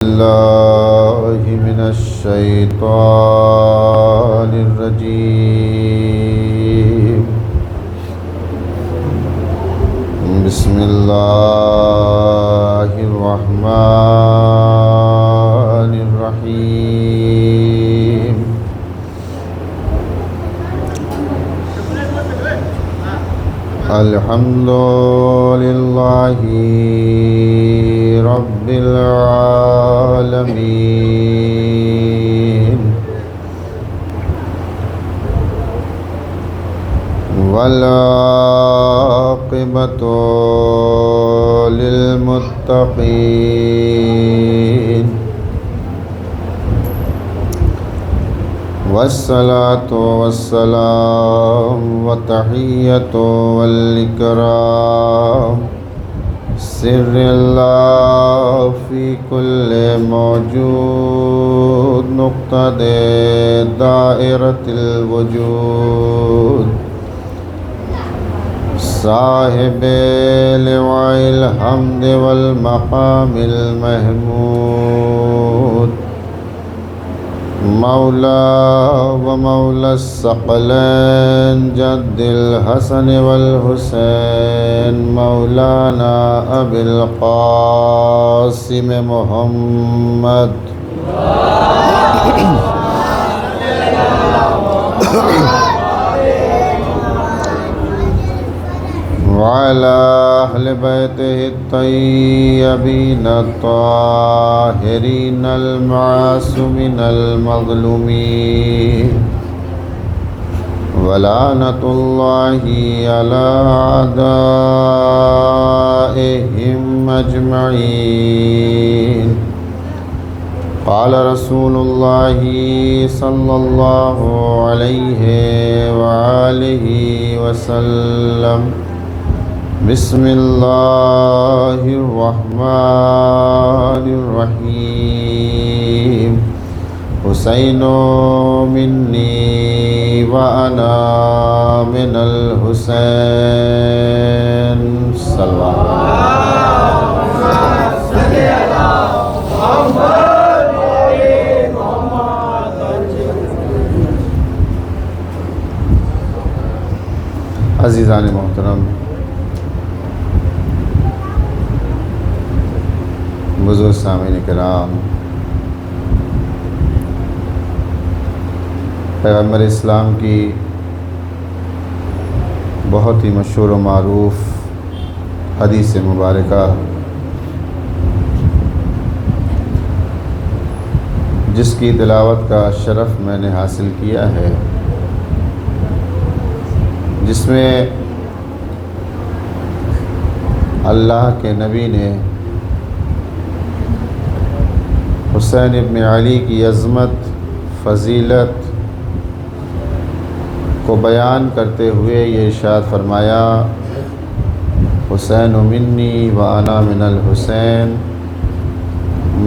الله من الشيطان الرجيم. بسم الله الرحمن الرحيم. الحمد لله رب العالمين، والعاقبة للمتقين، والصلاة والسلام والتحية والإكرام سر الله في كل موجود، نقطة دائرة الوجود، صاحب لواء الحمد والمقام المحمود، مولا ومولى الثقلين جد الحسن والحسين، مولانا أبي القاسم محمد وعلى أهل بيته الطيبين الطاهرين المعصومين المظلومين، ولعنة الله على أعدائهم أجمعين. قال رسول الله صلى الله عليه وآله وسلم: بسم الله الرحمن الرحيم. حسین منی وأنا من الحسین. صلی اللہ عزیزان محترم، بزرگ سامعین کرام، پیغمبر اسلام کی بہت ہی مشہور و معروف حدیث مبارکہ، جس کی تلاوت کا شرف میں نے حاصل کیا ہے، جس میں اللہ کے نبی نے حسین ابن علی کی عظمت، فضیلت کو بیان کرتے ہوئے یہ ارشاد فرمایا: حسین منی وأنا من الحسین،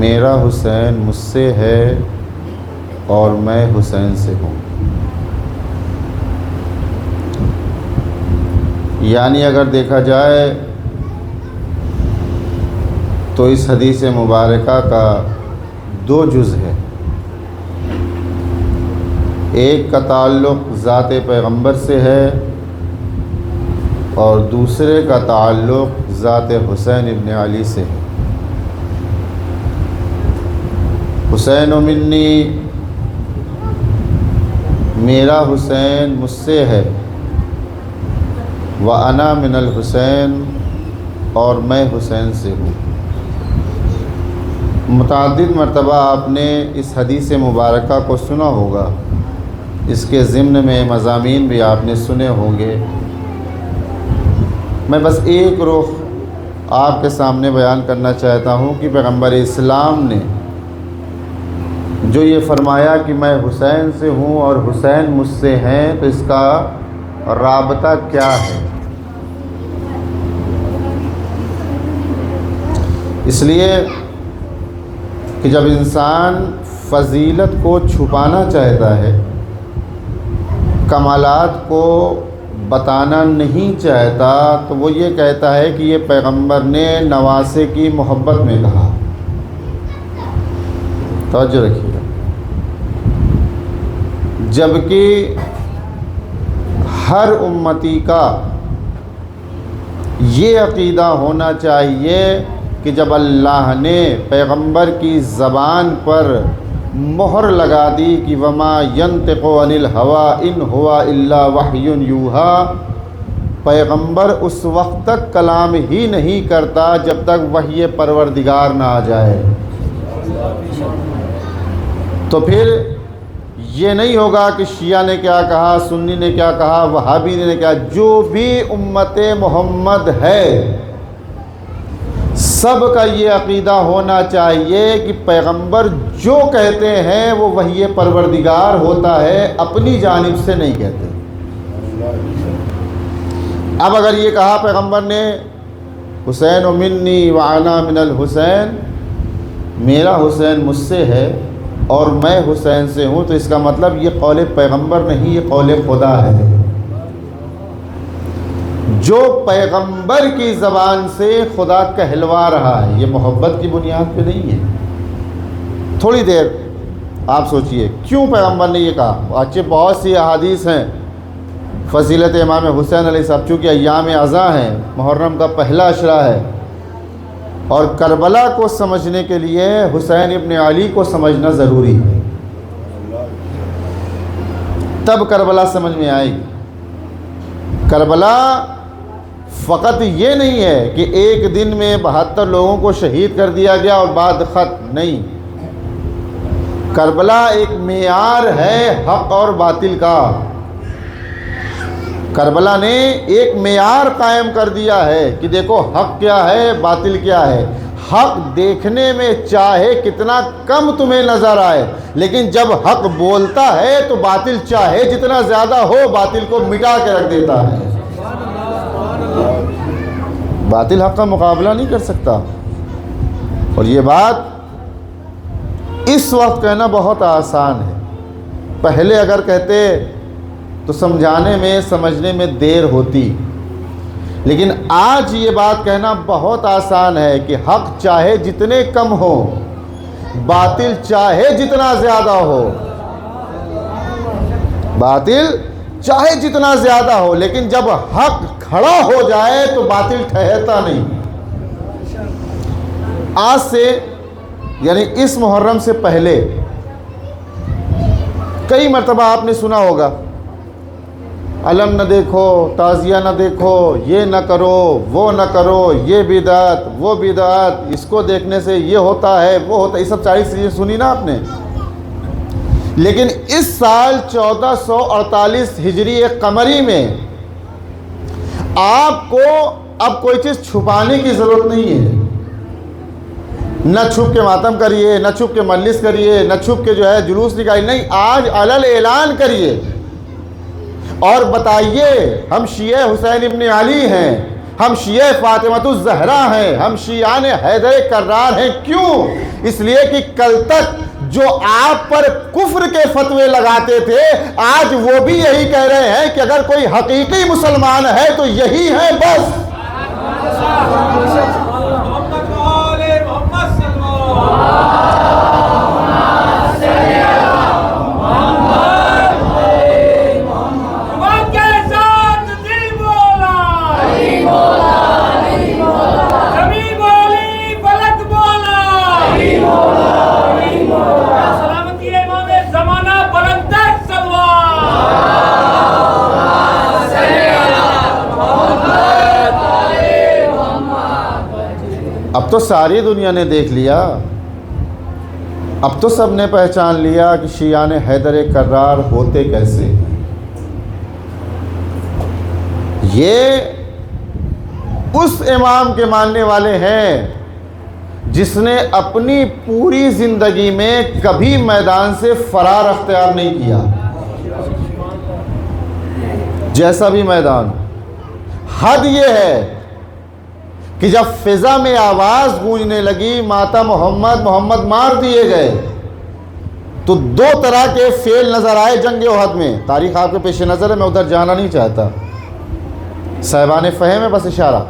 میرا حسین مجھ سے ہے اور میں حسین سے ہوں. یعنی اگر دیکھا جائے تو اس حدیث مبارکہ کا دو جز ہے. ایک کا تعلق ذات پیغمبر سے ہے اور دوسرے کا تعلق ذات حسین ابن علی سے ہے. حسین منی، میرا حسین مجھ سے ہے، وأنا من الحسین، اور میں حسین سے ہوں. متعدد مرتبہ آپ نے اس حدیث مبارکہ کو سنا ہوگا، اس کے ضمن میں مضامین بھی آپ نے سنے ہوں گے. میں بس ایک رخ آپ کے سامنے بیان کرنا چاہتا ہوں کہ پیغمبر اسلام نے جو یہ فرمایا کہ میں حسین سے ہوں اور حسین مجھ سے ہیں، تو اس کا رابطہ کیا ہے. اس لیے کہ جب انسان فضیلت کو چھپانا چاہتا ہے، کمالات کو بتانا نہیں چاہتا، تو وہ یہ کہتا ہے کہ یہ پیغمبر نے نواسے کی محبت میں کہا. توجہ رکھیے گا، جبکہ ہر امتی کا یہ عقیدہ ہونا چاہیے کہ جب اللہ نے پیغمبر کی زبان پر مہر لگا دی کہ وما ینطق عن الہوی ان ہوا الا وحی یوحی، پیغمبر اس وقت تک کلام ہی نہیں کرتا جب تک وحی پروردگار نہ آ جائے۔ تو پھر یہ نہیں ہوگا کہ شیعہ نے کیا کہا، سنی نے کیا کہا، وہابی نے کیا، جو بھی امت محمد ہے سب کا یہ عقیدہ ہونا چاہیے کہ پیغمبر جو کہتے ہیں وہ وحی پروردگار ہوتا ہے، اپنی جانب سے نہیں کہتے۔ اب اگر یہ کہا پیغمبر نے حسین منی وانا من الحسین، میرا حسین مجھ سے ہے اور میں حسین سے ہوں، تو اس کا مطلب یہ قول پیغمبر نہیں، یہ قول خدا ہے۔ جو پیغمبر کی زبان سے خدا کہلوا رہا ہے، یہ محبت کی بنیاد پہ نہیں ہے۔ تھوڑی دیر آپ سوچئے کیوں پیغمبر نے یہ کہا۔ اچھے بہت سی احادیث ہیں فضیلت امام حسین علیہ السلام، چونکہ ایام عزا ہیں، محرم کا پہلا عشرہ ہے، اور کربلا کو سمجھنے کے لیے حسین ابن علی کو سمجھنا ضروری ہے، تب کربلا سمجھ میں آئے گی۔ کربلا فقط یہ نہیں ہے کہ ایک دن میں 72 لوگوں کو شہید کر دیا گیا اور بعد ختم، نہیں، کربلا ایک معیار ہے حق اور باطل کا۔ کربلا نے ایک معیار قائم کر دیا ہے کہ دیکھو حق کیا ہے، باطل کیا ہے۔ حق دیکھنے میں چاہے کتنا کم تمہیں نظر آئے، لیکن جب حق بولتا ہے تو باطل چاہے جتنا زیادہ ہو باطل کو مٹا کے رکھ دیتا ہے۔ باطل حق کا مقابلہ نہیں کر سکتا، اور یہ بات اس وقت کہنا بہت آسان ہے، پہلے اگر کہتے تو سمجھانے میں سمجھنے میں دیر ہوتی، لیکن آج یہ بات کہنا بہت آسان ہے کہ حق چاہے جتنے کم ہو، باطل چاہے جتنا زیادہ ہو، باطل چاہے جتنا زیادہ ہو، لیکن جب حق کھڑا ہو جائے تو باطل ٹھہرتا نہیں۔ آج سے یعنی اس محرم سے پہلے کئی مرتبہ آپ نے سنا ہوگا علم نہ دیکھو، تعزیہ نہ دیکھو، یہ نہ کرو، وہ نہ کرو، یہ بدعت، وہ بدعت، اس کو دیکھنے سے یہ ہوتا ہے، وہ ہوتا ہے، یہ سب ساری چیزیں سنی نا آپ نے۔ لیکن اس سال 1448 ہجری قمری میں آپ کو اب کوئی چیز چھپانے کی ضرورت نہیں ہے، نہ چھپ کے ماتم کریے، نہ چھپ کے مجلس کریے، نہ چھپ کے جو ہے جلوس نکالیے، نہیں، آج علل اعلان کریے اور بتائیے ہم شیعہ حسین ابن علی ہیں، ہم شیعہ فاطمۃ الزہرا ہیں، ہم شیعان حیدر کرار ہیں۔ کیوں؟ اس لیے کہ کل تک جو آپ پر کفر کے فتوے لگاتے تھے آج وہ بھی یہی کہہ رہے ہیں کہ اگر کوئی حقیقی مسلمان ہے تو یہی ہے بس۔ اب تو ساری دنیا نے دیکھ لیا، اب تو سب نے پہچان لیا کہ شیعان حیدر کرار ہوتے کیسے۔ یہ اس امام کے ماننے والے ہیں جس نے اپنی پوری زندگی میں کبھی میدان سے فرار اختیار نہیں کیا، جیسا بھی میدان۔ حد یہ ہے کہ جب فضا میں آواز گونجنے لگی ماتا محمد محمد مار دیے گئے تو دو طرح کے فعل نظر آئے جنگ احد میں۔ تاریخ آپ کے پیش نظر ہے، میں ادھر جانا نہیں چاہتا، صاحبان فہم ہے بس اشارہ۔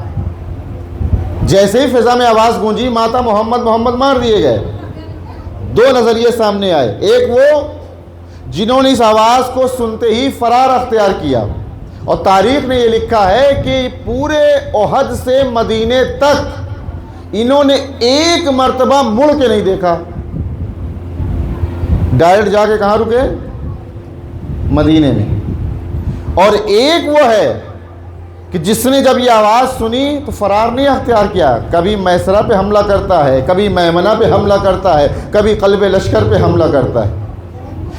جیسے ہی فضا میں آواز گونجی ماتا محمد محمد مار دیے گئے، دو نظریے سامنے آئے. ایک وہ جنہوں نے اس آواز کو سنتے ہی فرار اختیار کیا, اور تاریخ نے یہ لکھا ہے کہ پورے احد سے مدینے تک انہوں نے ایک مرتبہ مڑ کے نہیں دیکھا. ڈائریکٹ جا کے کہاں رکے؟ مدینے میں. اور ایک وہ ہے کہ جس نے جب یہ آواز سنی تو فرار نہیں اختیار کیا. کبھی میسرہ پہ حملہ کرتا ہے, کبھی میمنہ پہ حملہ کرتا ہے, کبھی قلب لشکر پہ حملہ کرتا ہے.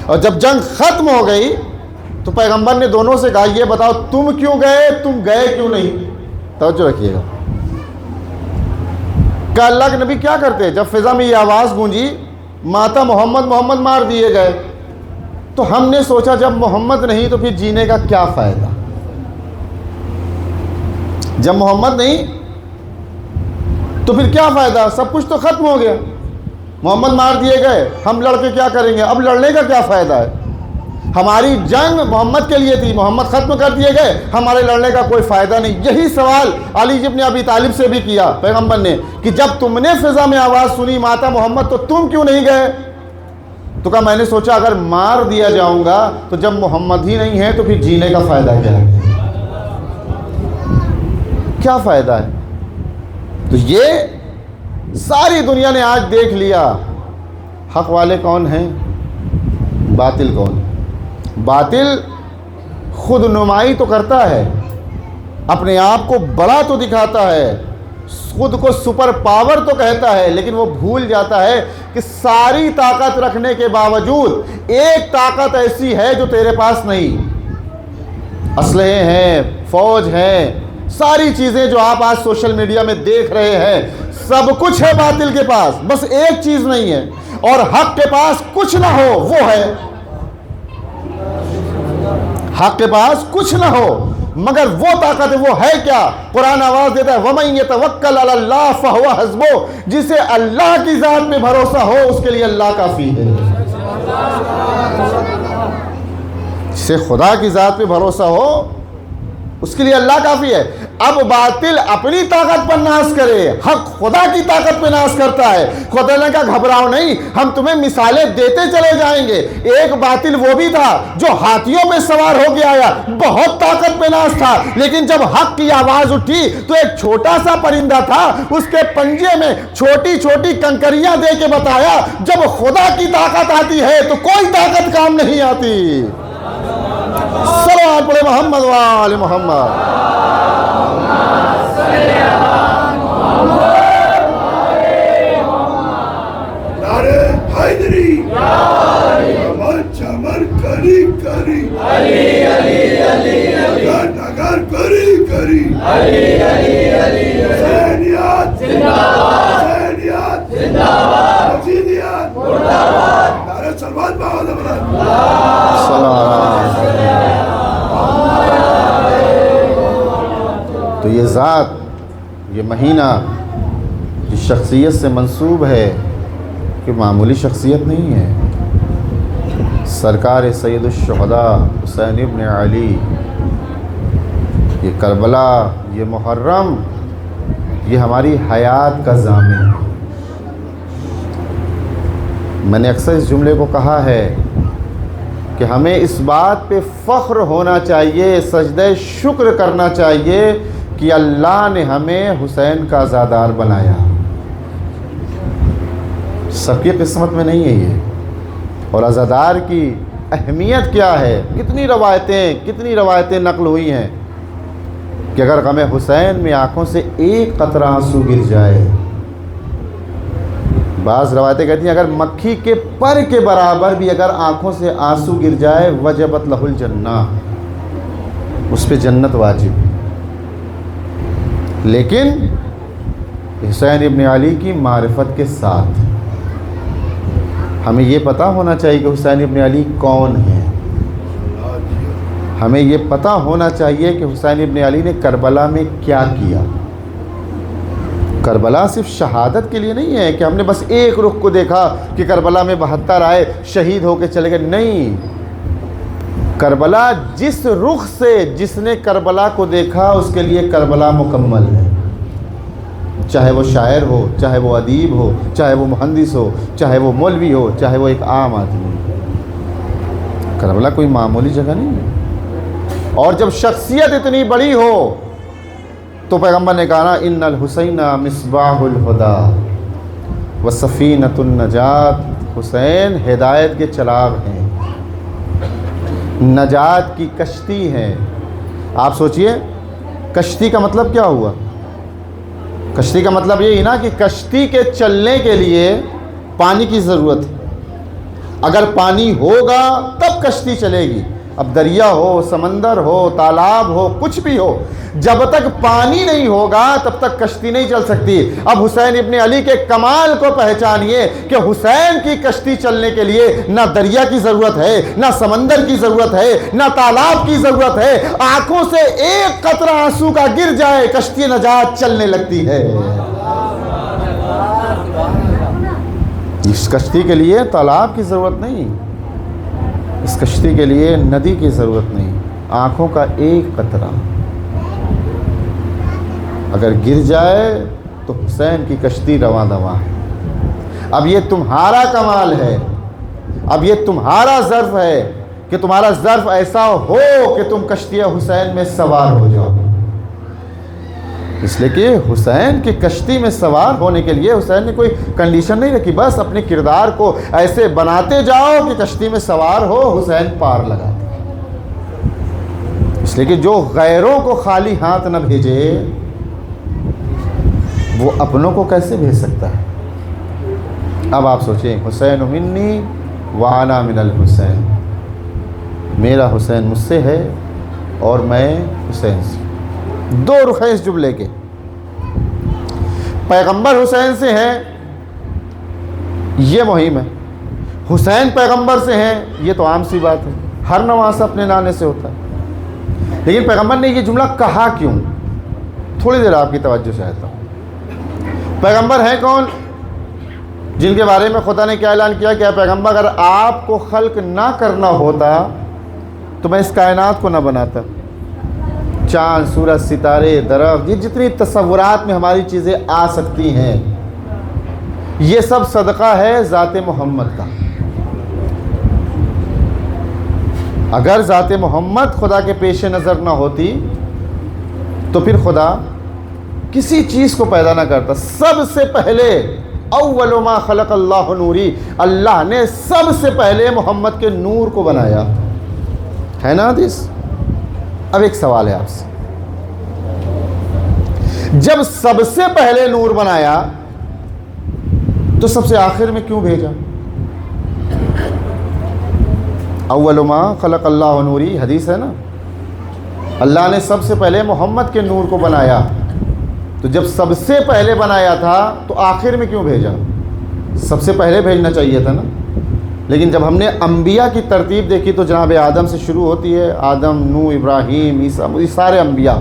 اور جب جنگ ختم ہو گئی تو پیغمبر نے دونوں سے کہا یہ بتاؤ تم کیوں گئے, تم گئے کیوں نہیں؟ توجہ رکھیے گا کہ اللہ کے نبی کیا کرتے؟ جب فضا میں یہ آواز گونجی ماتا محمد محمد مار دیے گئے, تو ہم نے سوچا جب محمد نہیں تو پھر جینے کا کیا فائدہ؟ جب محمد نہیں تو پھر کیا فائدہ؟ سب کچھ تو ختم ہو گیا. محمد مار دیے گئے, ہم لڑ کے کیا کریں گے؟ اب لڑنے کا کیا فائدہ ہے؟ ہماری جنگ محمد کے لیے تھی, محمد ختم کر دیے گئے, ہمارے لڑنے کا کوئی فائدہ نہیں. یہی سوال علی ابن ابی طالب سے بھی کیا پیغمبر نے کہ جب تم نے فضا میں آواز سنی ماتا محمد تو تم کیوں نہیں گئے؟ تو کہا میں نے سوچا اگر مار دیا جاؤں گا تو جب محمد ہی نہیں ہے تو پھر جینے کا فائدہ کیا ہے؟ کیا فائدہ ہے؟ تو یہ ساری دنیا نے آج دیکھ لیا حق والے کون ہیں, باطل کون. باطل خود نمائی تو کرتا ہے, اپنے آپ کو بڑا تو دکھاتا ہے, خود کو سپر پاور تو کہتا ہے, لیکن وہ بھول جاتا ہے کہ ساری طاقت رکھنے کے باوجود ایک طاقت ایسی ہے جو تیرے پاس نہیں. اسلحے ہیں, فوج ہے, ساری چیزیں جو آپ آج سوشل میڈیا میں دیکھ رہے ہیں سب کچھ ہے باطل کے پاس, بس ایک چیز نہیں ہے. اور حق کے پاس کچھ نہ ہو وہ ہے, حق کے پاس کچھ نہ ہو مگر وہ طاقت ہے. وہ ہے کیا؟ قرآن آواز دیتا ہے وَمَن يَتَوَكَّلْ عَلَى اللَّهِ فَهُوَ حَسْبُهُ, جسے اللہ کی ذات میں بھروسہ ہو اس کے لیے اللہ کافی ہے. جسے خدا کی ذات پہ بھروسہ ہو اس کے لیے اللہ کافی ہے. اب باطل اپنی طاقت پر ناز کرے, حق خدا کی طاقت پہ ناز کرتا ہے. خدا نے کہا گھبراؤ نہیں, ہم تمہیں مثالیں دیتے چلے جائیں گے. ایک باطل وہ بھی تھا جو ہاتھیوں میں سوار ہو کے آیا, بہت طاقت پہ ناز تھا, لیکن جب حق کی آواز اٹھی تو ایک چھوٹا سا پرندہ تھا, اس کے پنجے میں چھوٹی چھوٹی کنکریاں دے کے بتایا جب خدا کی طاقت آتی ہے تو کوئی طاقت کام نہیں آتی. صلوات پڑھے محمد وآل محمد. نعرہ حیدری چمر چمر کری کری علی علی علی نگر نگر کری کری علی علی علی حسینیت زندہ باد, حسینیت زندہ باد, مجیدیت مردہ باد. نعرہ صلوات بہت تو یہ ذات, یہ مہینہ جس شخصیت سے منسوب ہے کہ معمولی شخصیت نہیں ہے. سرکار سید الشہداء حسین ابن علی, یہ کربلا, یہ محرم, یہ ہماری حیات کا ضامن ہے. میں نے اکثر اس جملے کو کہا ہے کہ ہمیں اس بات پہ فخر ہونا چاہیے, سجدہ شکر کرنا چاہیے کہ اللہ نے ہمیں حسین کا عزادار بنایا. سب کی قسمت میں نہیں ہے یہ. اور عزادار کی اہمیت کیا ہے, کتنی روایتیں نقل ہوئی ہیں کہ اگر غم حسین میں آنکھوں سے ایک قطرہ آنسو گر جائے, بعض روایتیں کہتی ہیں اگر مکھی کے پر کے برابر بھی اگر آنکھوں سے آنسو گر جائے وجبت لہ الجنہ, اس پہ جنت واجب. لیکن حسین ابن علی کی معرفت کے ساتھ ہمیں یہ پتہ ہونا چاہیے کہ حسین ابن علی کون ہیں. ہمیں یہ پتہ ہونا چاہیے کہ حسین ابن علی نے کربلا میں کیا کیا. کربلا صرف شہادت کے لیے نہیں ہے کہ ہم نے بس ایک رخ کو دیکھا کہ کربلا میں 72 آئے شہید ہو کے چلے گئے. نہیں, کربلا جس رخ سے جس نے کربلا کو دیکھا اس کے لیے کربلا مکمل ہے. چاہے وہ شاعر ہو، چاہے وہ ادیب ہو، چاہے وہ مہندس ہو، چاہے وہ مولوی ہو، چاہے وہ ایک عام آدمی ہو۔ کربلا کوئی معمولی جگہ نہیں ہے۔ اور جب شخصیت اتنی بڑی ہو تو پیغمبر نے کہا نا ان الحسین مصباح الہدی وسفینۃ النجات، حسین ہدایت کے چراغ ہیں، نجات کی کشتی ہیں۔ آپ سوچئے کشتی کا مطلب کیا ہوا؟ کشتی کا مطلب یہی نا کہ کشتی کے چلنے کے لیے پانی کی ضرورت ہے۔ اگر پانی ہوگا تب کشتی چلے گی۔ اب دریا ہو، سمندر ہو، تالاب ہو، کچھ بھی ہو، جب تک پانی نہیں ہوگا تب تک کشتی نہیں چل سکتی۔ اب حسین ابن علی کے کمال کو پہچانیے کہ حسین کی کشتی چلنے کے لیے نہ دریا کی ضرورت ہے، نہ سمندر کی ضرورت ہے، نہ تالاب کی ضرورت ہے۔ آنکھوں سے ایک قطرہ آنسو کا گر جائے کشتی نجات چلنے لگتی ہے۔ اس کشتی کے لیے تالاب کی ضرورت نہیں، اس کشتی کے لیے ندی کی ضرورت نہیں، آنکھوں کا ایک قطرہ اگر گر جائے تو حسین کی کشتی رواں دواں ہے۔ اب یہ تمہارا کمال ہے، اب یہ تمہارا ظرف ہے کہ تمہارا ظرف ایسا ہو کہ تم کشتی حسین میں سوار ہو جاؤ۔ اس لیے کہ حسین کی کشتی میں سوار ہونے کے لیے حسین نے کوئی کنڈیشن نہیں رکھی، بس اپنے کردار کو ایسے بناتے جاؤ کہ کشتی میں سوار ہو، حسین پار لگاتے۔ اس لیے کہ جو غیروں کو خالی ہاتھ نہ بھیجے وہ اپنوں کو کیسے بھیج سکتا ہے؟ اب آپ سوچیں، حسین منی وانا من الحسین، میرا حسین مجھ سے ہے اور میں حسین سے۔ دو رخ ہیں اس جملے کے، پیغمبر حسین سے ہیں یہ مہم ہے، حسین پیغمبر سے ہیں یہ تو عام سی بات ہے، ہر نواسہ اپنے نانے سے ہوتا ہے۔ لیکن پیغمبر نے یہ جملہ کہا کیوں؟ تھوڑی دیر آپ کی توجہ چاہتا ہوں۔ پیغمبر ہیں کون؟ جن کے بارے میں خدا نے کیا اعلان کیا کہ اے پیغمبر اگر آپ کو خلق نہ کرنا ہوتا تو میں اس کائنات کو نہ بناتا۔ چاند، سورج، ستارے، درخت، یہ جتنی تصورات میں ہماری چیزیں آ سکتی ہیں یہ سب صدقہ ہے ذات محمد کا۔ اگر ذات محمد خدا کے پیش نظر نہ ہوتی تو پھر خدا کسی چیز کو پیدا نہ کرتا۔ سب سے پہلے اول ما خلق اللہ نوری، اللہ نے سب سے پہلے محمد کے نور کو بنایا، ہے نا حدیث؟ اب ایک سوال ہے آپ سے، جب سب سے پہلے نور بنایا تو سب سے آخر میں کیوں بھیجا؟ اول ما خلق اللہ نوری حدیث ہے نا، اللہ نے سب سے پہلے محمد کے نور کو بنایا، تو جب سب سے پہلے بنایا تھا تو آخر میں کیوں بھیجا؟ سب سے پہلے بھیجنا چاہیے تھا نا۔ لیکن جب ہم نے انبیاء کی ترتیب دیکھی تو جناب آدم سے شروع ہوتی ہے، آدم، نوح، ابراہیم، عیسیٰ، یہ سارے انبیاء،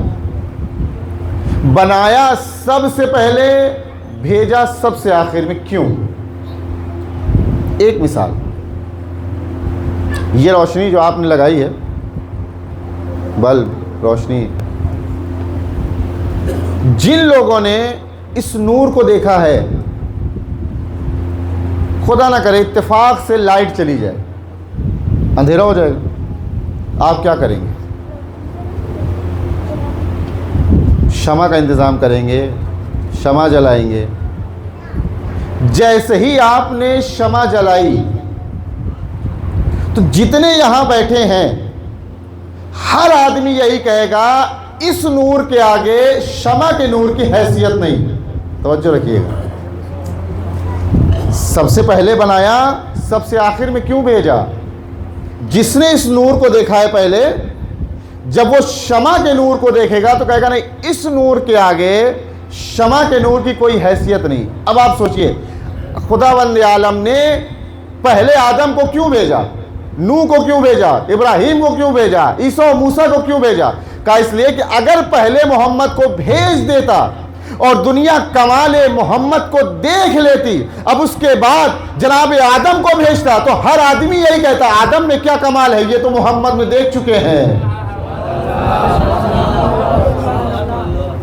بنایا سب سے پہلے، بھیجا سب سے آخر میں، کیوں؟ ایک مثال، یہ روشنی جو آپ نے لگائی ہے، بلب روشنی، جن لوگوں نے اس نور کو دیکھا ہے، خدا نہ کرے اتفاق سے لائٹ چلی جائے، اندھیرا ہو جائے گا، آپ کیا کریں گے؟ شمع کا انتظام کریں گے، شمع جلائیں گے۔ جیسے ہی آپ نے شمع جلائی تو جتنے یہاں بیٹھے ہیں ہر آدمی یہی کہے گا اس نور کے آگے شمع کے نور کی حیثیت نہیں۔ توجہ رکھیے گا، سب سے پہلے بنایا، سب سے آخر میں کیوں بھیجا؟ جس نے اس نور کو دیکھا ہے پہلے، جب وہ شمع کے نور کو دیکھے گا تو کہے گا نہیں، اس نور کے آگے شمع کے نور کی کوئی حیثیت نہیں۔ اب آپ سوچئے، خداوند عالم نے پہلے آدم کو کیوں بھیجا، نوح کو کیوں بھیجا، ابراہیم کو کیوں بھیجا، عیسیٰ و موسیٰ کو کیوں بھیجا؟ کہا اس لیے کہ اگر پہلے محمد کو بھیج دیتا اور دنیا کمال محمد کو دیکھ لیتی، اب اس کے بعد جناب آدم کو بھیجتا تو ہر آدمی یہی کہتا آدم میں کیا کمال ہے، یہ تو محمد میں دیکھ چکے ہیں۔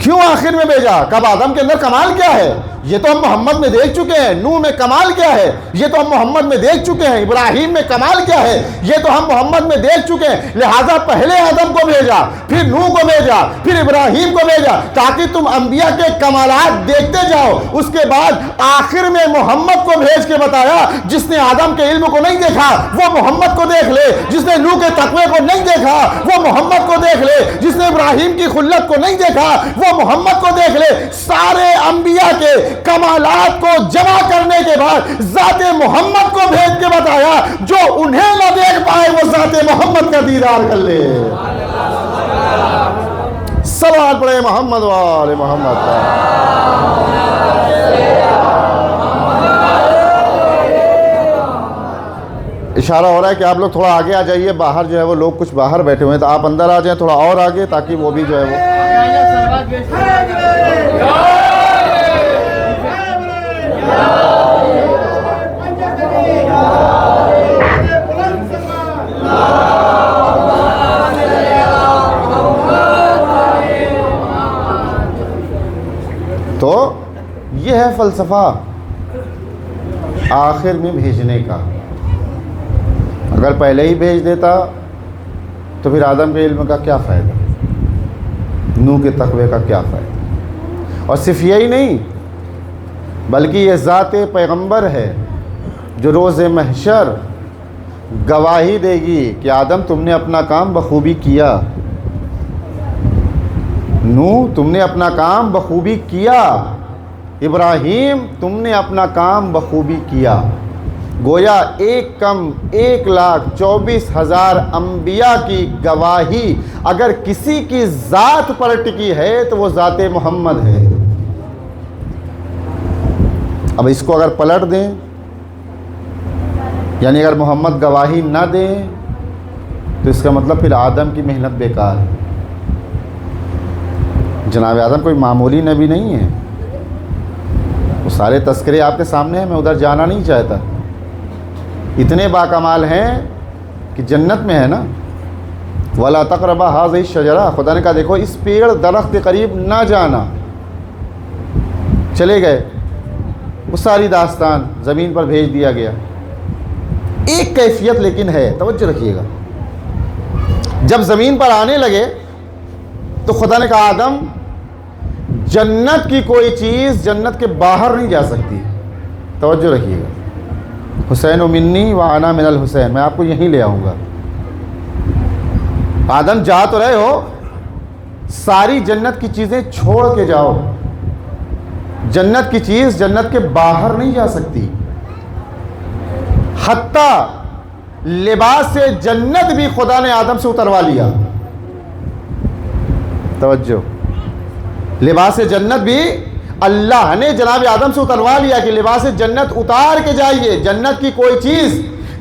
کیوں آخر میں بھیجا؟ کب آدم کے اندر کمال کیا ہے یہ تو ہم محمد میں دیکھ چکے ہیں. نوح میں کمال کیا ہے یہ تو ہم محمد میں دیکھ چکے ہیں. ابراہیم میں کمال کیا ہے یہ تو ہم محمد میں دیکھ چکے ہیں. لہٰذا پہلے آدم کو بھیجا، پھر نوح کو بھیجا، پھر ابراہیم کو بھیجا، تاکہ تم انبیاء کے کمالات دیکھتے جاؤ. اس کے بعد آخر میں محمد کو بھیج کے بتایا جس نے آدم کے علم کو نہیں دیکھا وہ محمد کو دیکھ لے، جس نے نوح کے تقوی کو نہیں دیکھا وہ محمد کو دیکھ لے، جس نے ابراہیم کی خلت کو نہیں دیکھا وہ محمد کو دیکھ لے. سارے انبیاء کے کمالات کو جمع کرنے کے بعد ذات محمد کو بھیج کے بتایا جو انہیں نہ دیکھ پائے وہ ذات محمد کا دیدار کر لے. صلوات پڑھے محمد وآل محمد کا. اشارہ ہو رہا ہے کہ آپ لوگ تھوڑا آگے آ جائیے. باہر جو ہے وہ لوگ کچھ باہر بیٹھے ہوئے ہیں تو آپ اندر آ جائیں تھوڑا اور آگے، تاکہ وہ بھی جو ہے وہ تو یہ ہے فلسفہ آخر میں بھیجنے کا. اگر پہلے ہی بھیج دیتا تو پھر آدم کے علم کا کیا فائدہ، نوح کے تقوی کا کیا فائدہ. اور صرف یہی نہیں بلکہ یہ ذات پیغمبر ہے جو روز محشر گواہی دے گی کہ آدم تم نے اپنا کام بخوبی کیا، نوح تم نے اپنا کام بخوبی کیا، ابراہیم تم نے اپنا کام بخوبی کیا. گویا 1,24,000 انبیاء کی گواہی اگر کسی کی ذات پر ٹکی ہے تو وہ ذات محمد ہے. اب اس کو اگر پلٹ دیں، یعنی اگر محمد گواہی نہ دیں تو اس کا مطلب پھر آدم کی محنت بیکار ہے. جناب آدم کوئی معمولی نبی نہیں ہے. وہ سارے تذکرے آپ کے سامنے ہیں، میں ادھر جانا نہیں چاہتا. اتنے باکمال ہیں کہ جنت میں ہے نا. وَلَا تَقْرَبَا هَٰذِهِ الشَّجَرَةَ، خدا نے کہا دیکھو اس پیڑ درخت کے قریب نہ جانا. چلے گئے، وہ ساری داستان زمین پر بھیج دیا گیا. ایک کیفیت لیکن ہے، توجہ رکھیے گا. جب زمین پر آنے لگے تو خدا نے کہا آدم جنت کی کوئی چیز جنت کے باہر نہیں جا سکتی. توجہ رکھیے گا. حسین و منی و انا من الحسین، میں آپ کو یہیں لے آؤں گا. آدم جا تو رہے ہو، ساری جنت کی چیزیں چھوڑ کے جاؤ. جنت کی چیز جنت کے باہر نہیں جا سکتی. حتیٰ لباس جنت بھی خدا نے آدم سے اتروا لیا. توجہ، لباس جنت بھی اللہ نے جناب آدم سے اتروا لیا کہ لباس جنت اتار کے جائیے. جنت کی کوئی چیز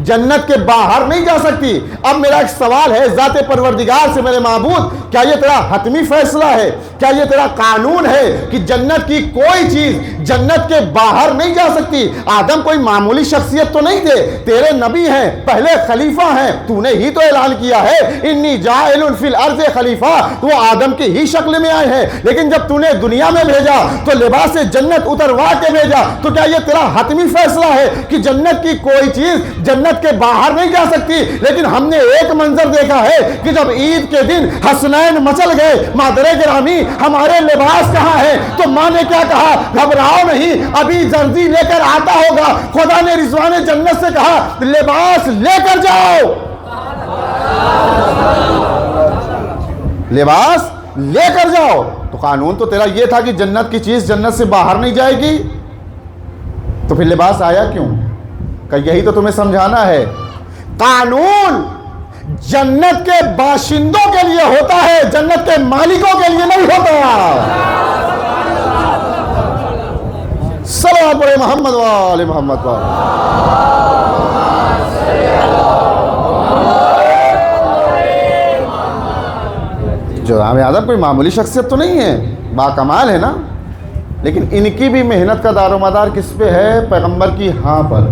جنت کے باہر نہیں جا سکتی. اب میرا ایک سوال ہے ذات پروردگار سے، میرے معبود کیا یہ تیرا حتمی فیصلہ ہے، کیا یہ تیرا قانون ہے کہ جنت کی کوئی چیز جنت کے باہر نہیں جا سکتی؟ آدم کوئی معمولی شخصیت تو نہیں تھے، تیرے نبی ہیں، پہلے خلیفہ ہیں. تو نے ہی تو اعلان کیا ہے انی جاعل فی الارض خلیفہ، تو وہ آدم کی ہی شکل میں آئے ہیں. لیکن جب تو نے دنیا میں بھیجا تو لباس جنت اتروا کے بھیجا. تو کیا یہ تیرا حتمی فیصلہ ہے کہ جنت کی کوئی چیز جنت کے باہر نہیں جا سکتی؟ لیکن ہم نے ایک منظر دیکھا ہے کہ جب عید کے دن حسنین مچل گئے، مادر گرامی ہمارے لباس کہاں ہے؟ تو ماں نے کیا کہا؟ گھبراؤ نہیں، ابھی زرزی لے کر آتا ہوگا. خدا نے رضوان جنت سے کہا لباس لے کر جاؤ، لباس لے کر جاؤ. تو قانون تو تیرا یہ تھا کہ جنت کی چیز جنت سے باہر نہیں جائے گی، تو پھر لباس آیا کیوں؟ کہ یہی تو تمہیں سمجھانا ہے. قانون جنت کے باشندوں کے لیے ہوتا ہے، جنت کے مالکوں کے لیے نہیں ہوتا. صلوات پڑھے محمد وآل محمد پر. جو آدم کوئی معمولی شخصیت تو نہیں ہے، باکمال ہے نا. لیکن ان کی بھی محنت کا دار و مدار کس پہ ہے؟ پیغمبر کی ہاں پر.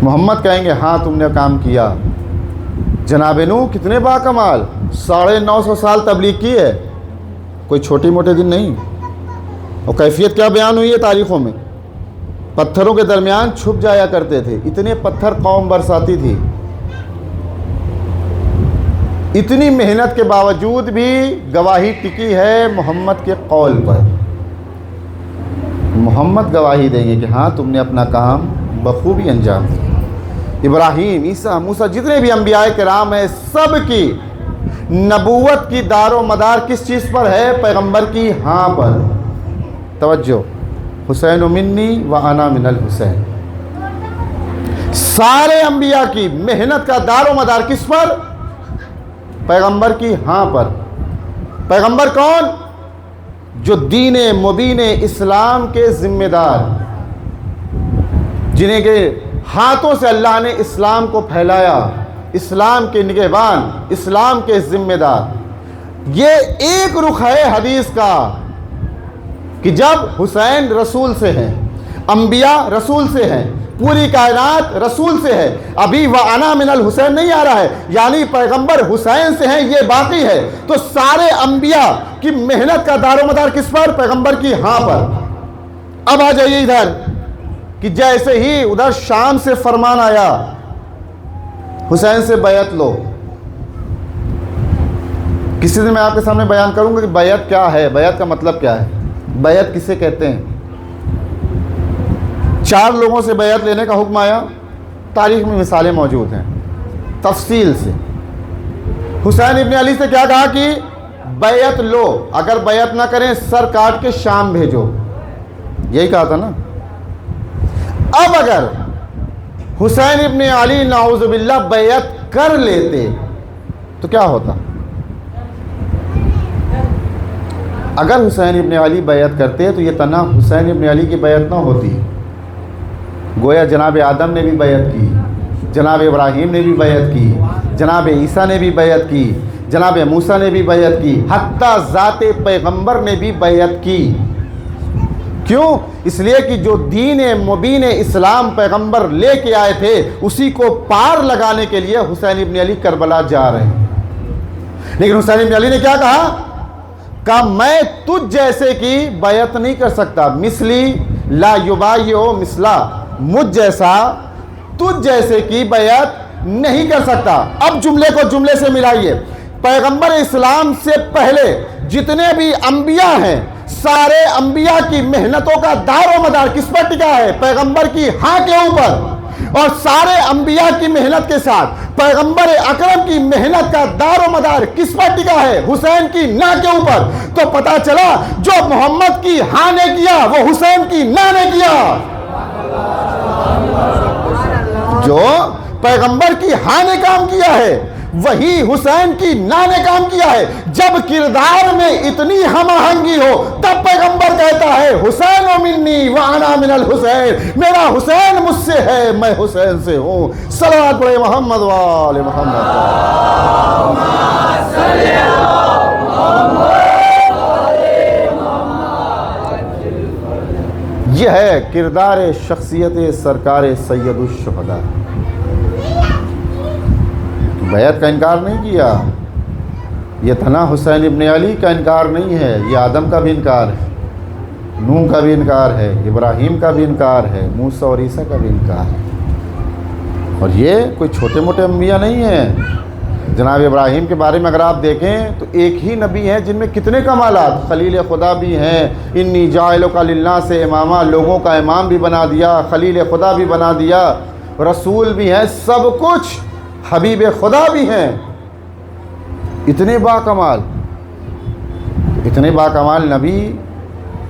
محمد کہیں گے ہاں تم نے کام کیا. جناب نوح کتنے باکمال، 950 سال تبلیغ کی ہے. کوئی چھوٹی موٹے دن نہیں. اور کیفیت کیا بیان ہوئی ہے تاریخوں میں؟ پتھروں کے درمیان چھپ جایا کرتے تھے. اتنے پتھر قوم برساتی تھی. اتنی محنت کے باوجود بھی گواہی ٹکی ہے محمد کے قول پر. محمد گواہی دیں گے کہ ہاں تم نے اپنا کام بخوبی انجام دیا. ابراہیم، عیسیٰ، موسیٰ، جتنے بھی انبیاء کرام ہیں، سب کی نبوت کی دار و مدار کس چیز پر ہے؟ پیغمبر کی ہاں پر. توجہ، حسین منی و انا من الحسین. سارے انبیاء کی محنت کا دار و مدار کس پر؟ پیغمبر کی ہاں پر. پیغمبر کون؟ جو دین مبین اسلام کے ذمہ دار، جنہیں کے ہاتھوں سے اللہ نے اسلام کو پھیلایا، اسلام کے نگہبان، اسلام کے ذمہ دار. یہ ایک رخ ہے حدیث کا کہ جب حسین رسول سے ہیں، انبیاء رسول سے ہیں، پوری کائنات رسول سے ہے. ابھی وَأَنَا مِنَ الْحُسَيْن نہیں آ رہا ہے، یعنی پیغمبر حسین سے ہیں، یہ باقی ہے. تو سارے انبیاء کی محنت کا دار و مدار کس پر؟ پیغمبر کی ہاں پر. اب آ جائیے ادھر کہ جیسے ہی ادھر شام سے فرمان آیا حسین سے بیعت لو. کسی دن میں آپ کے سامنے بیان کروں گا کہ بیعت کیا ہے، بیعت کا مطلب کیا ہے، بیعت کسے کہتے ہیں. 4 لوگوں سے بیعت لینے کا حکم آیا. تاریخ میں مثالیں موجود ہیں تفصیل سے. حسین ابن علی سے کیا کہا کہ بیعت لو، اگر بیعت نہ کریں سر کاٹ کے شام بھیجو. یہی کہا تھا نا. اب اگر حسین ابن علی نعوذ باللہ بیعت کر لیتے تو کیا ہوتا؟ اگر حسین ابن علی بیعت کرتے تو یہ تنہا حسین ابن علی کی بیعت نہ ہوتی. گویا جناب آدم نے بھی بیعت کی، جناب ابراہیم نے بھی بیعت کی، جناب عیسیٰ نے بھی بیعت کی، جناب موسیٰ نے بھی بیعت کی، حتیٰ ذات پیغمبر نے بھی بیعت کی. کیوں؟ اس لیے کہ جو دین مبین اسلام پیغمبر لے کے آئے تھے اسی کو پار لگانے کے لیے حسین ابن علی کربلا جا رہے ہیں. لیکن حسین ابن علی نے کیا کہا میں تجھ جیسے کی بیعت نہیں کر سکتا. مثلی لا یبایع مثلا، مجھ جیسا تجھ جیسے کی بیعت نہیں کر سکتا. اب جملے کو جملے سے ملائیے. پیغمبر اسلام سے پہلے جتنے بھی انبیاء ہیں، سارے انبیاء کی محنتوں کا دار و مدار کس پر ٹکا ہے؟ پیغمبر کی ہاں کے اوپر. اور سارے انبیاء کی محنت کے ساتھ پیغمبر اکرم کی محنت کا دار و مدار کس پر ٹکا ہے؟ حسین کی نا کے اوپر. تو پتا چلا جو محمد کی ہاں نے کیا وہ حسین کی نا نے کیا. جو پیغمبر کی ہاں نے کام کیا ہے وہی حسین کی نا نے کام کیا ہے. جب کردار میں اتنی ہم آہنگی ہو تب پیغمبر کہتا ہے حسین منی وانا من الحسین، میرا حسین مجھ سے ہے، میں حسین سے ہوں. صلوات پڑھے محمد وآل محمد. یہ ہے کردار شخصیت سرکار سید الشہداء. بیعت کا انکار نہیں کیا. یہ تنہا حسین ابن علی کا انکار نہیں ہے، یہ آدم کا بھی انکار ہے، نوح کا بھی انکار ہے، ابراہیم کا بھی انکار ہے، موسیٰ اور عیسیٰ کا بھی انکار ہے. اور یہ کوئی چھوٹے موٹے انبیاء نہیں ہیں. جناب ابراہیم کے بارے میں اگر آپ دیکھیں تو ایک ہی نبی ہیں جن میں کتنے کمالات. خلیل خدا بھی ہیں، انی جاعلک للناس اماما، لوگوں کا امام بھی بنا دیا، خلیل خدا بھی بنا دیا، رسول بھی ہیں، سب کچھ، حبیب خدا بھی ہیں. اتنے باکمال نبی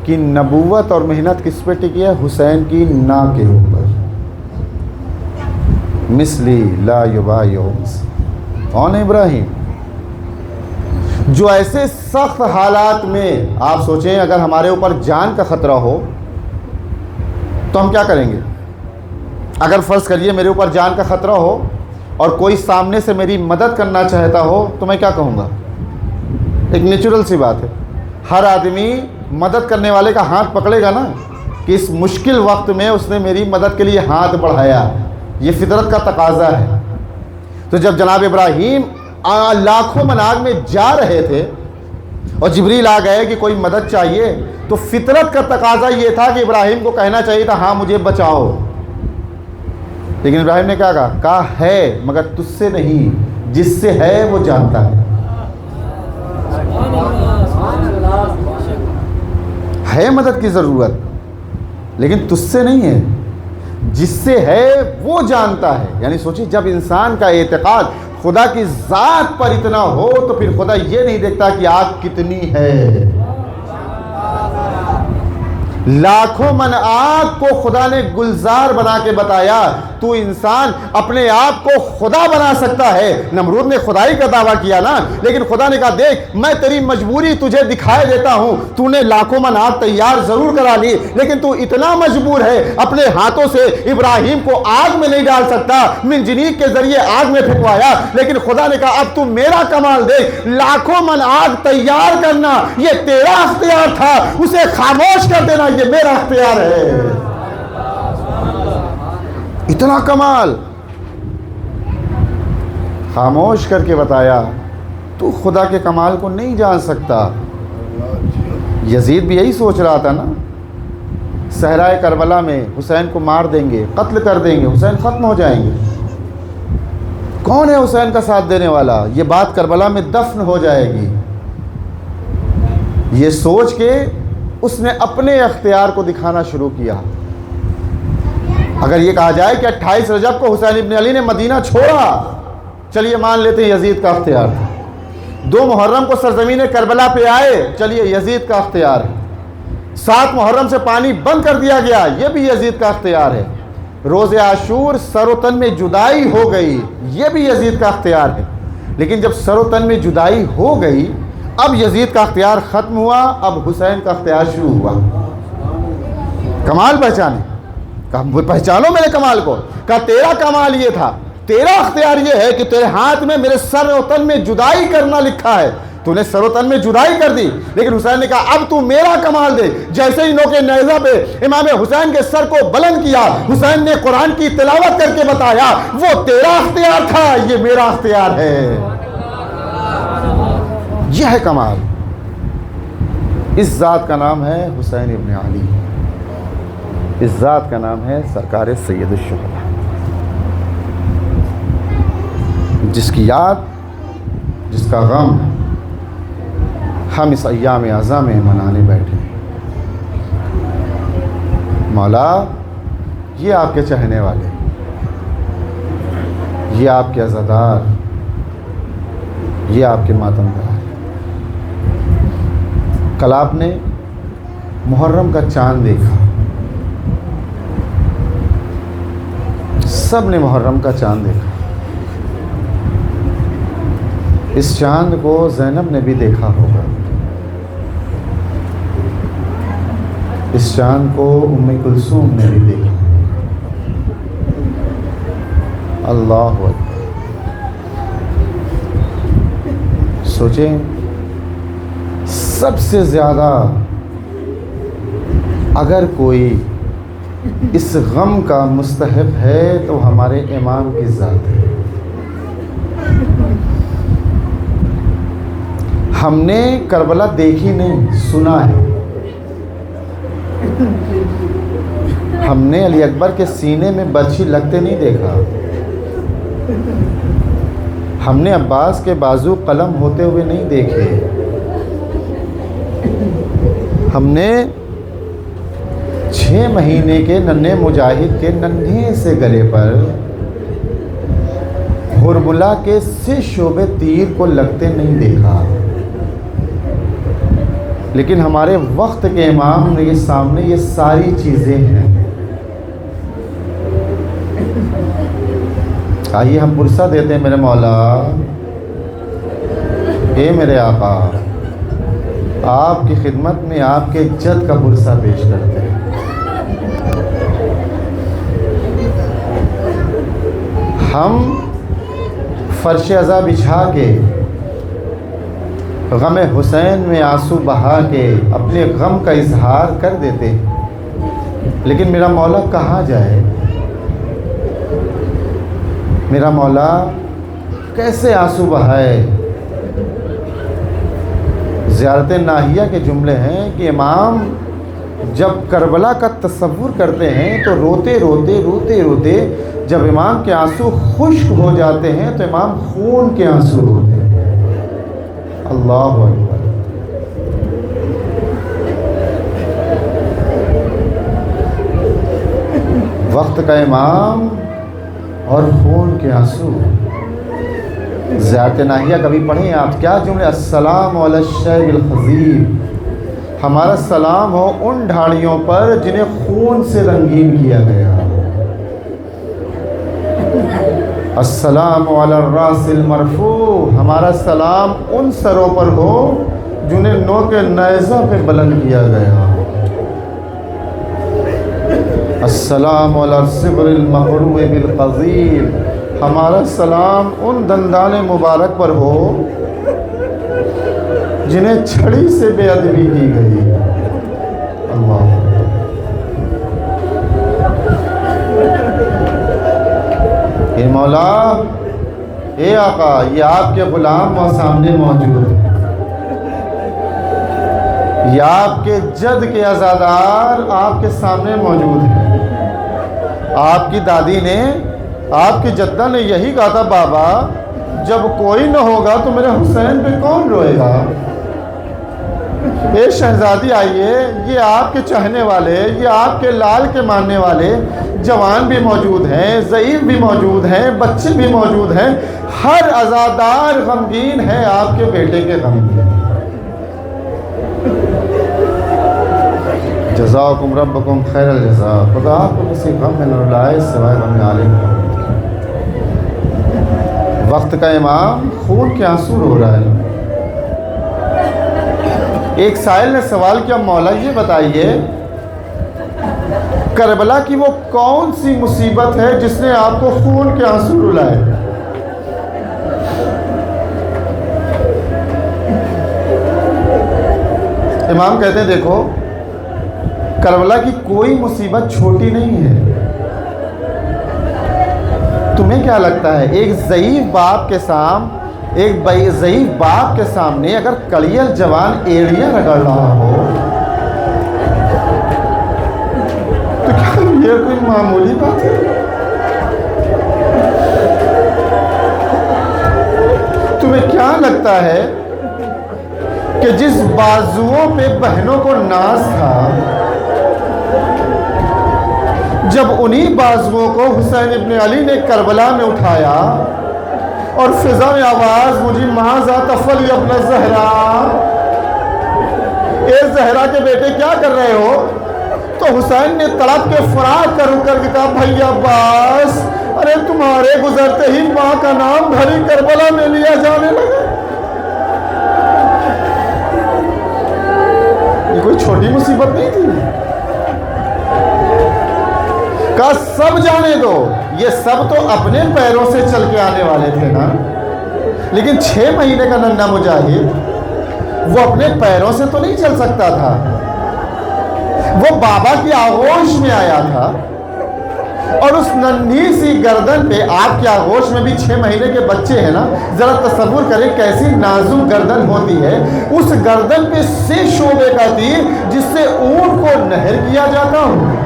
کی نبوت اور محنت کس پہ ٹکی ہے؟ حسین کی نا کے اوپر. مثلی لا یبایع. کون ہے ابراہیم؟ جو ایسے سخت حالات میں آپ سوچیں اگر ہمارے اوپر جان کا خطرہ ہو تو ہم کیا کریں گے؟ اگر فرض کریے میرے اوپر جان کا خطرہ ہو اور کوئی سامنے سے میری مدد کرنا چاہتا ہو تو میں کیا کہوں گا؟ ایک نیچرل سی بات ہے، ہر آدمی مدد کرنے والے کا ہاتھ پکڑے گا نا کہ اس مشکل وقت میں اس نے میری مدد کے لیے ہاتھ بڑھایا. یہ فطرت کا تقاضا ہے. تو جب جناب ابراہیم لاکھوں مناگ میں جا رہے تھے اور جبریل آ گئے کہ کوئی مدد چاہیے، تو فطرت کا تقاضا یہ تھا کہ ابراہیم کو کہنا چاہیے تھا ہاں مجھے بچاؤ، لیکن ابراہیم نے کیا کہا ہے مگر تجھ سے نہیں، جس سے ہے وہ جانتا ہے مدد کی ضرورت، لیکن تجھ سے نہیں ہے، جس سے ہے وہ جانتا ہے۔ یعنی سوچیں، جب انسان کا اعتقاد خدا کی ذات پر اتنا ہو تو پھر خدا یہ نہیں دیکھتا کہ آگ کتنی ہے، لاکھوں من آگ کو خدا نے گلزار بنا کے بتایا، تو انسان اپنے آپ کو خدا بنا سکتا ہے۔ نمرود نے خدائی کا دعویٰ کیا نا، لیکن خدا نے کہا دیکھ میں تیری مجبوری تجھے دکھائے دیتا ہوں، تو نے لاکھوں من آگ تیار ضرور کرا لی، لیکن تو اتنا مجبور ہے اپنے ہاتھوں سے ابراہیم کو آگ میں نہیں ڈال سکتا، منجنیق کے ذریعے آگ میں پھینکوایا، لیکن خدا نے کہا اب تو میرا کمال دیکھ، لاکھوں من آگ تیار کرنا یہ تیرا اختیار تھا، اسے خاموش کر دینا یہ میرا اختیار ہے۔ اتنا کمال، خاموش کر کے بتایا تو خدا کے کمال کو نہیں جان سکتا۔ یزید بھی یہی سوچ رہا تھا نا، صحرائے کربلا میں حسین کو مار دیں گے، قتل کر دیں گے، حسین ختم ہو جائیں گے، کون ہے حسین کا ساتھ دینے والا، یہ بات کربلا میں دفن ہو جائے گی۔ یہ سوچ کے اس نے اپنے اختیار کو دکھانا شروع کیا۔ اگر یہ کہا جائے کہ 28 رجب کو حسین ابن علی نے مدینہ چھوڑا، چلیے مان لیتے ہیں یزید کا اختیار تھا۔ 2 محرم کو سرزمین کربلا پہ آئے، چلیے یزید کا اختیار ہے۔ 7 محرم سے پانی بند کر دیا گیا، یہ بھی یزید کا اختیار ہے۔ روز عاشور سر و تن میں جدائی ہو گئی، یہ بھی یزید کا اختیار ہے۔ لیکن جب سر و تن میں جدائی ہو گئی، اب یزید کا اختیار ختم ہوا، اب حسین کا اختیار شروع ہوا۔ کمال پہچانے، کہا پہچانو میرے کمال کو، کہا تیرا کمال یہ تھا، تیرا اختیار یہ ہے کہ تیرے ہاتھ میں میرے سر و تن میں جدائی کرنا لکھا ہے، تو نے سر و تن میں جدائی کر دی، لیکن حسین نے کہا اب تو میرا کمال دے۔ جیسے ہی نوکے نیزہ پہ امام حسین کے سر کو بلند کیا، حسین نے قرآن کی تلاوت کر کے بتایا وہ تیرا اختیار تھا، یہ میرا اختیار ہے۔ یہ ہے کمال، اس ذات کا نام ہے حسین ابن علی، اس ذات کا نام ہے سرکار سید الشہداء، جس کی یاد، جس کا غم ہم اس ایام اعظم میں منانے بیٹھے ہیں۔ مولا یہ آپ کے چاہنے والے، یہ آپ کے عزادار، یہ آپ کے ماتمدار۔ کل آپ نے محرم کا چاند دیکھا، سب نے محرم کا چاند دیکھا، اس چاند کو زینب نے بھی دیکھا ہوگا، اس چاند کو ام کلثوم نے بھی دیکھا۔ اللہ اکبر، سوچیں سب سے زیادہ اگر کوئی اس غم کا مستحق ہے تو ہمارے امام کی ذات ہے۔ ہم نے کربلا دیکھی نہیں، سنا ہے۔ ہم نے علی اکبر کے سینے میں برچھی لگتے نہیں دیکھا، ہم نے عباس کے بازو قلم ہوتے ہوئے نہیں دیکھے، ہم نے 6 مہینے کے ننھے مجاہد کے ننھے سے گلے پر حرملہ کے 6 شعبے تیر کو لگتے نہیں دیکھا، لیکن ہمارے وقت کے امام نے یہ سامنے یہ ساری چیزیں ہیں۔ آئیے ہم پرسہ دیتے ہیں میرے مولا، اے میرے آقا، آپ کی خدمت میں آپ کے جد کا پرسہ پیش کرتے ہیں۔ ہم فرش عزا بچھا کے غم حسین میں آنسو بہا کے اپنے غم کا اظہار کر دیتے، لیکن میرا مولا کہاں جائے؟ میرا مولا کیسے آنسو بہائے؟ زیارت ناہیہ کے جملے ہیں کہ امام جب کربلا کا تصور کرتے ہیں تو روتے روتے جب امام کے آنسو خشک ہو جاتے ہیں تو امام خون کے آنسو روتے ہیں۔ اللہ اکبر۔ وقت کا امام اور خون کے آنسو۔ زیارت ناہیہ کبھی پڑھیں آپ، کیا جملے، السلام علی الشیب الخضیب، ہمارا سلام ہو ان ڈھاڑیوں پر جنہیں خون سے رنگین کیا گیا، السلام علی الراس المرفوع، ہمارا سلام ان سروں پر ہو جنہیں نوک نیزہ پہ بلند کیا گیا، السلام علی الصبر المقروع بالقضیب، ہمارا سلام ان دندان مبارک پر ہو جنہیں چھڑی سے بے ادبی کی گئی۔ اللہ، اے مولا، اے آقا، یہ آپ کے غلام وہاں سامنے موجود ہیں، یہ آپ کے جد کے عزادار آپ کے سامنے موجود ہیں۔ آپ کی دادی نے، آپ کی جدہ نے یہی کہا تھا، بابا جب کوئی نہ ہوگا تو میرے حسین پہ کون روئے گا؟ اے شہزادی آئیے، یہ آپ کے چاہنے والے، یہ آپ کے لال کے ماننے والے جوان بھی موجود ہیں، ضعیف بھی موجود ہیں، بچے بھی موجود ہیں، ہر عزادار غمگین ہے آپ کے بیٹے کے غم میں۔ جزاکم ربکم خیر الجزاء، خدا آپ کو کسی غم میں نہ رلائے سوائے غم عالم۔ وقت کا امام خون کے آنسو رو رہا ہے۔ ایک سائل نے سوال کیا، مولا یہ بتائیے کربلا کی وہ کون سی مصیبت ہے جس نے آپ کو خون کے آنسو رلائے؟ امام کہتے ہیں دیکھو، کربلا کی کوئی مصیبت چھوٹی نہیں ہے۔ تمہیں کیا لگتا ہے ایک ضعیف باپ کے سامنے اگر کلیل جوان ایڑیاں رگڑ رہا ہو تو کیا یہ کوئی معمولی بات ہے؟ تمہیں کیا لگتا ہے کہ جس بازوؤں پہ بہنوں کو ناز تھا، جب انہی بازوؤں کو حسین ابن علی نے کربلا میں اٹھایا اور فضا میں آواز مجھے ماذا تفعل ابن زہرا، اے زہرا کے بیٹے کیا کر رہے ہو؟ تو حسین نے تڑپ کے فراق کر کر کہا، بھائی عباس، ارے تمہارے گزرتے ہی ماں کا نام بھری کربلا میں لیا جانے لگا۔ یہ کوئی چھوٹی مصیبت نہیں تھی۔ کہا سب جانے دو، یہ سب تو اپنے پیروں سے چل کے آنے والے تھے نا، لیکن 6 مہینے کا ننھا مجاہد وہ اپنے پیروں سے تو نہیں چل سکتا تھا، وہ بابا کی آغوش میں آیا تھا، اور اس ننھی سی گردن پہ، آپ کی آغوش میں بھی 6 مہینے کے بچے ہیں نا، ذرا تصور کریں کیسی نازک گردن ہوتی ہے، اس گردن پہ سے شعبے کا تیر جس سے اونٹ کو نہر کیا جاتا ہوں۔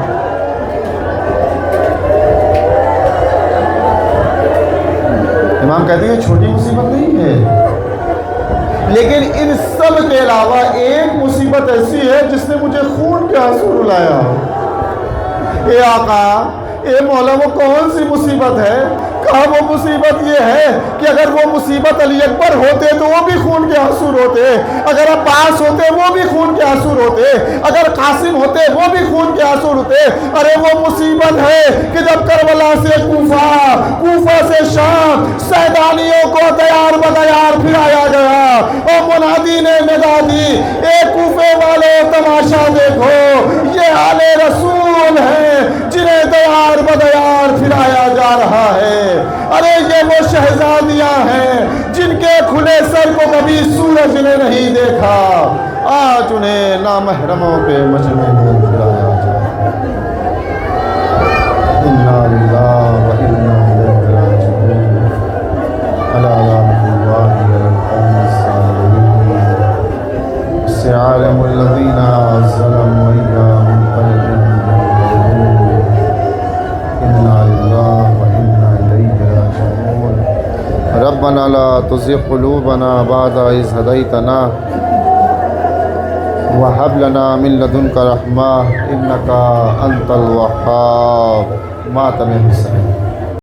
امام کہتے ہیں چھوٹی مصیبت نہیں ہے، لیکن ان سب کے علاوہ ایک مصیبت ایسی ہے جس نے مجھے خون کے آنسو رلایا۔ اے آقا، اے مولا، وہ کون سی مصیبت ہے؟ کہا وہ مصیبت یہ ہے کہ اگر وہ مصیبت علی اکبر ہوتے تو وہ بھی خون کے آنسو روتے، اگر عباس ہوتے وہ بھی خون کے آنسو روتے، اگر قاسم ہوتے وہ بھی خون کے آنسو روتے۔ ارے وہ مصیبت ہے کہ جب کربلا سے کوفہ سے شام سیدانیوں کو دیار بدیار پھرایا گیا اور منادی نے ندا دی، اے کوفے والے تماشا دیکھو، یہ آل رسول ہیں جنہیں دیار بدیار پھرایا جا رہا ہے۔ ارے یہ وہ شہزادیاں ہیں جن کے کھلے سر کو کبھی سورج نے نہیں دیکھا، آج انہیں نامحرموں کے مجمع میں بلایا جائے۔ انا للہ و انا الیہ راجعون۔ الا رحمۃ اللہ علی القوم الصالحین۔ ربنا لا تزغ قلوبنا بعد إذ هديتنا وهب لنا من لدنك رحمة إنك أنت الوهاب. ماتم حسین.